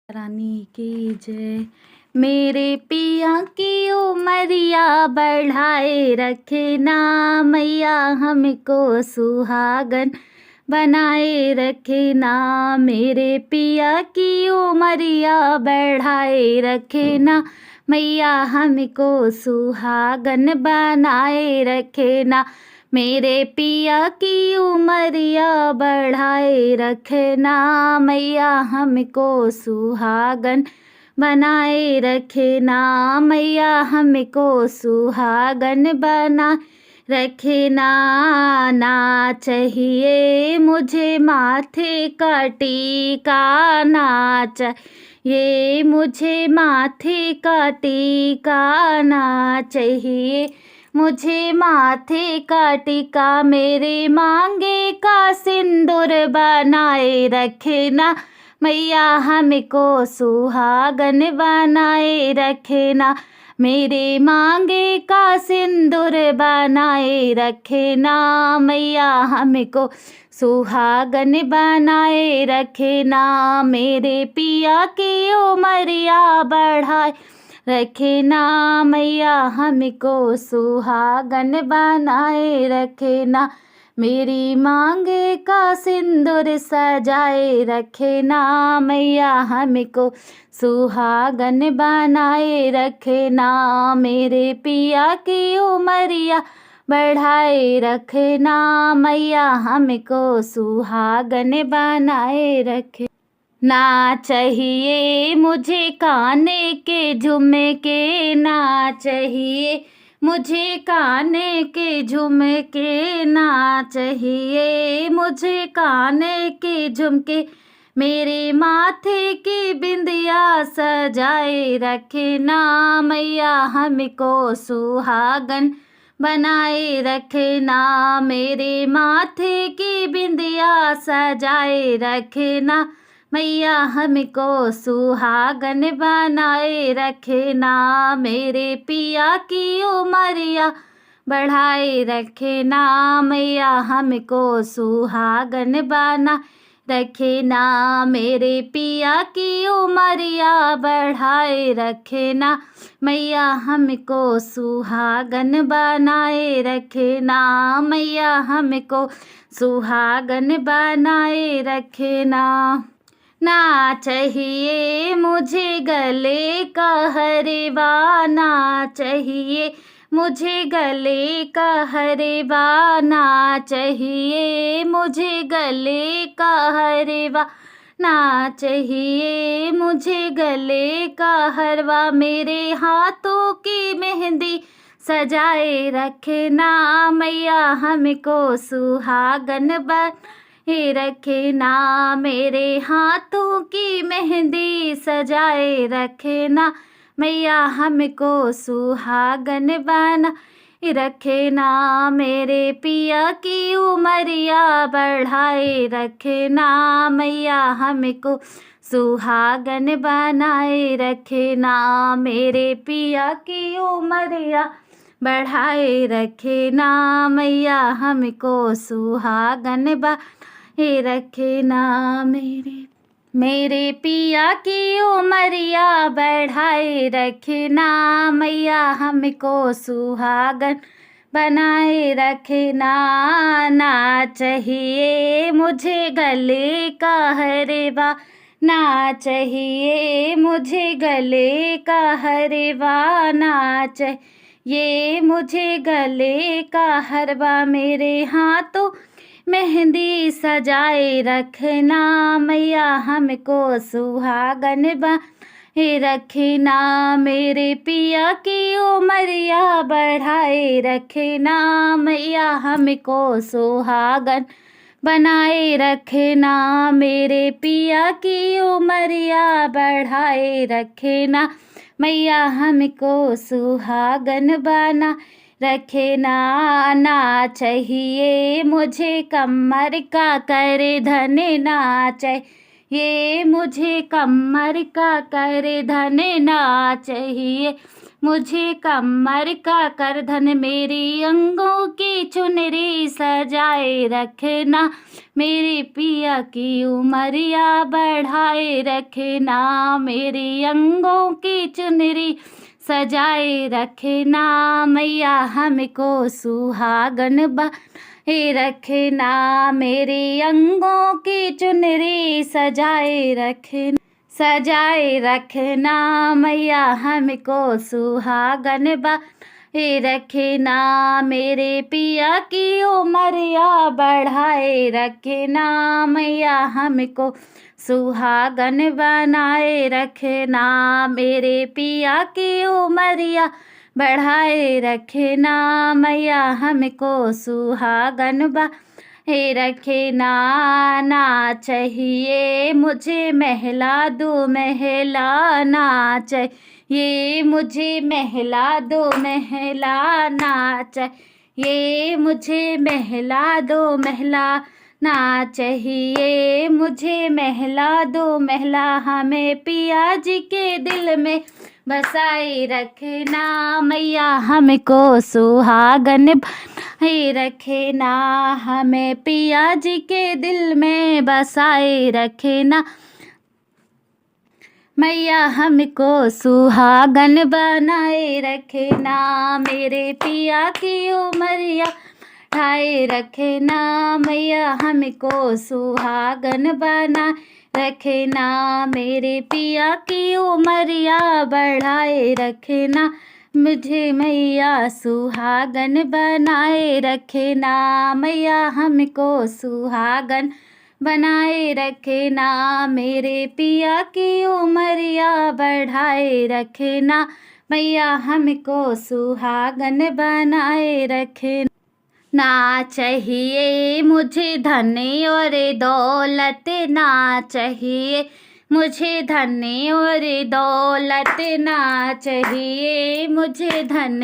रानी की जय। मेरे पिया की उमरिया बढ़ाए रखना, मैया हमको सुहागन बनाए रखना। मेरे पिया की उमरिया बढ़ाए रखना, मैया हमको सुहागन बनाए रखना। मेरे पिया की उमरिया बढ़ाए रखना, मैया हमको सुहागन बनाए रखना। मैया हमको सुहागन बना रखना। ना चाहिए मुझे माथे का टीका, ना चाहिए मुझे माथे का टीका, ना चाहिए मुझे माथे का टीका। मेरे मांगे का सिंदूर बनाए रखना, मैया हमको सुहागन बनाए रखना। मेरे मांगे का सिंदूर बनाए रखना, मैया हमको सुहागन बनाए रखना। मेरे पिया की उमरिया बढ़ाए रखना, मैया हमको सुहागन बनाए रखना। मेरी मांगे का सिंदूर सजाए रखना, मैया हमको सुहागन बनाए रखना। मेरे पिया की उमरिया बढ़ाए रखना, मैया हमको सुहागन बनाए रखे। ना चाहिए मुझे काने के झुमके, ना चाहिए मुझे काने के झुमके, ना चाहिए मुझे काने के झुमके। मेरे माथे की बिंदिया सजाए रखना, मैया हमको सुहागन बनाए रखना। मेरे माथे की बिंदिया सजाए रखना, मैया हमको सुहागन बनाए रखना। मेरे पिया की उमरिया बढ़ाए रखना, मैया हमको सुहागन बना रखना। मेरे पिया की उमरिया बढ़ाए रखना, मैया हमको सुहागन बनाए रखना। मैया हमको सुहागन बनाए रखना। ना चाहिए मुझे गले का हरवा, ना चाहिए मुझे गले का हरवा, ना चाहिए मुझे गले का हरवा, ना चाहिए मुझे गले का हरवा। मेरे हाथों की मेहंदी सजाए रखना, मैया हमको सुहागन बनाए रखना। मेरे हाथों की मेहंदी सजाए रखना, मैया हमको सुहागन बना रखना। मेरे पिया की उमरिया बढ़ाए रखना, मैया हमको सुहागन बनाए रखना। मेरे पिया की उमरिया बढ़ाए रखना, मैया हमको सुहागन बनाए रखना। मेरे पिया की उमरिया बढ़ाए रखना, मैया हमको सुहागन बनाए रखना। ना चाहिए मुझे गले का हरवा, ना चाहिए मुझे गले का हरवा, ना चाहिए मुझे गले का हरवा। मेरे हाथों मेहंदी सजाए रखना, मैया हमको सुहागन बनाए रखना। मेरे पिया की उमरिया बढ़ाए रखना, मैया हमको सुहागन बनाए रखना। मेरे पिया की उमरिया बढ़ाए रखना, मैया हमको सुहागन बना रखना। ना चाहिए मुझे कमर का कर धन, ना चाहिए मुझे कमर का कर धन, ना चाहिए मुझे कमर का करधन मेरी अंगों की चुनरी सजाए रखना, मेरे पिया की उमरिया बढ़ाए रखना, मेरी अंगों की चुनरी सजाए रखना, मैया हमको सुहागन बनाए रखना, मेरे अंगों की चुनरी सजाए रखना, मैया हमको सुहागन बनाए रखना, मेरे पिया की उमरिया बढ़ाए रखना, मैया हमको सुहागन बनाए रखना, मेरे पिया की उमरिया बढ़ाए रखना, मैया हमको सुहागन बनाए रखना, ना चाहिए मुझे महला दो महला, ना चाहिए मुझे महला दो महला, ना चाहिए मुझे महला दो महला, ना चाहिए मुझे महला दो महला, हमें पिया जी के दिल में बसाए रखना, मैया हमको सुहागन बनाए रखना, हमें पिया जी के दिल में बसाए रखना, मैया हमको सुहागन बनाए रखना, मेरे पिया की उमरिया बढ़ाए रखना, मैया हमको सुहागन बनाए रखना, मेरे पिया की उमरिया बढ़ाए रखना, मुझे मैया सुहागन बनाए रखना, मैया हमको सुहागन बनाए रखना, मेरे पिया की उमरिया बढ़ाए रखना, मैया हमको सुहागन बनाए रखना, ना चाहिए मुझे धन और दौलत, ना चाहिए मुझे धन और दौलत, ना चाहिए मुझे धन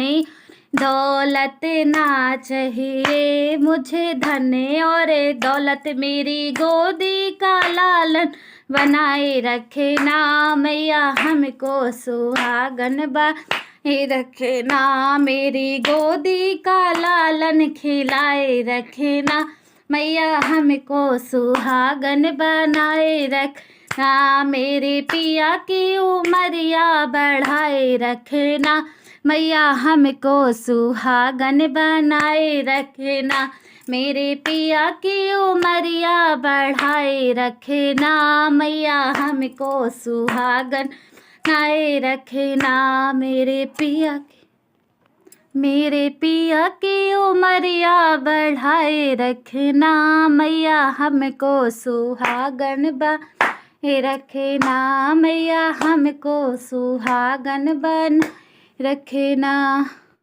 दौलत, ना चाहिए मुझे धन और दौलत, मेरी गोदी का लालन बनाए रखना, मैया हमको सुहागन बनाए रखना, मेरी गोदी का लालन खिलाए रखना, मैया हमको सुहागन बनाए रखना, मेरे पिया की उमरिया बढ़ाए रखना, मैया हमको सुहागन बनाए रखना, मेरे पिया की उमरिया बढ़ाए रखना, मैया हमको सुहागन बनाए रखना, मेरे पिया की उमरिया बढ़ाए रखना, मैया हमको सुहागन बनाए रखना, मैया हमको सुहागन बनाए रखना।